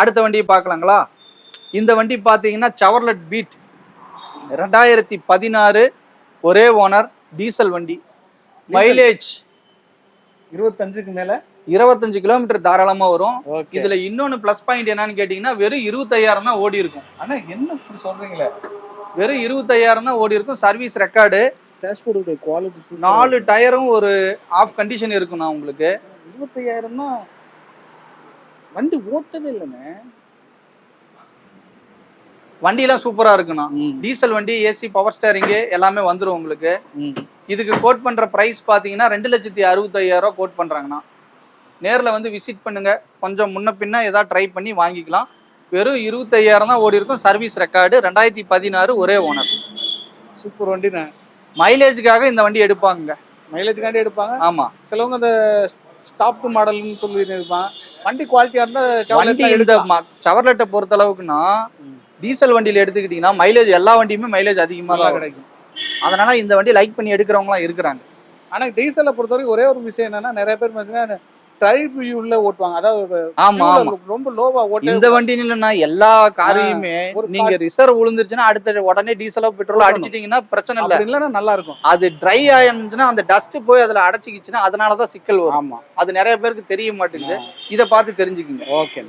அடுத்த வண்டியை பார்க்கலாங்களா? இந்த வண்டி பார்த்தீங்கன்னா செவர்லெட் பீட் 2016 ஒரே ஓனர் டீசல் வண்டி. மைலேஜ் 25க்கு மேல 25 கிலோமீட்டர் தாராளமா வரும். ஓகே. இதுல இன்னொன்னு பிளஸ் பாயிண்ட் என்னன்னு கேட்டீங்கன்னா வெறும் 25,000 தான் ஓடி இருக்கும். ஆனா என்ன இப்படி சொல்றீங்களே? வெறும் 25,000 தான் ஓடி இருக்கும். சர்வீஸ் ரெக்கார்டு, டேஷ்போர்டோட குவாலிட்டி 4 டயரும் ஒரு ஆஃப் கண்டிஷன் இருக்குண்ணா உங்களுக்கு. 25,000 தான் வண்டி ஓட்டவே இல்லைண்ணே. வண்டியெல்லாம் சூப்பரா இருக்குண்ணா. டீசல் வண்டி, ஏசி, பவர் ஸ்டேரிங்கு எல்லாமே வந்துடும் உங்களுக்கு. இதுக்கு கோட் பண்ற பிரைஸ் பாத்தீங்கன்னா 2,65,000 கோட் பண்றாங்கண்ணா. நேர்ல வந்து விசிட் பண்ணுங்க. கொஞ்சம் முன்ன பின்ன ஏதாவது ட்ரை பண்ணி வாங்கிக்கலாம். வெறும் 25,000 தான் ஓடி இருக்கும். சர்வீஸ் ரெக்கார்டு 2016 ஒரே ஓனர். சூப்பர் வண்டிண்ணே. மைலேஜுக்காக இந்த வண்டி எடுப்பாங்க. மைலேஜ்காண்டி எடுப்பாங்க. ஆமா. சிலவங்க அந்த ஸ்டாப் மாடல்னு சொல்லி இருப்பாங்க. வண்டி குவாலிட்டியா இருந்தா வண்டி இந்த செவர்லெட்டை பொறுத்த அளவுக்குன்னா டீசல் வண்டியில எடுத்துக்கிட்டீங்கன்னா மைலேஜ் எல்லா வண்டியுமே மைலேஜ் அதிகமா தான் கிடைக்கும். அதனால இந்த வண்டி லைக் பண்ணி எடுக்கிறவங்களாம் இருக்கிறாங்க. ஆனா டீசலை பொறுத்த வரைக்கும் ஒரே ஒரு விஷயம் என்னன்னா, நிறைய பேர் பாத்தீங்கன்னா டிரைவ் வியூல ஓட்டுவாங்க. அதாவது ஆமா ஆமா ரொம்ப லோவா ஓட்ட. இந்த வண்டி இல்லைன்னா எல்லா காரையுமே நீங்க ரிசர்வ் விழுந்துருச்சுன்னா அடுத்த உடனே டீசலோ பெட்ரோலோ அடிச்சிட்டீங்கன்னா பிரச்சனை இல்லை. இல்லைன்னா நல்லா இருக்கும். அது ட்ரை ஆயிருந்துச்சுன்னா அந்த டஸ்ட் போய் அதுல அடைச்சிக்கிச்சுன்னா அதனாலதான் சிக்கல் வரும். ஆமா, அது நிறைய பேருக்கு தெரிய மாட்டேங்குது. இதை பார்த்து தெரிஞ்சுக்குங்க. ஓகே.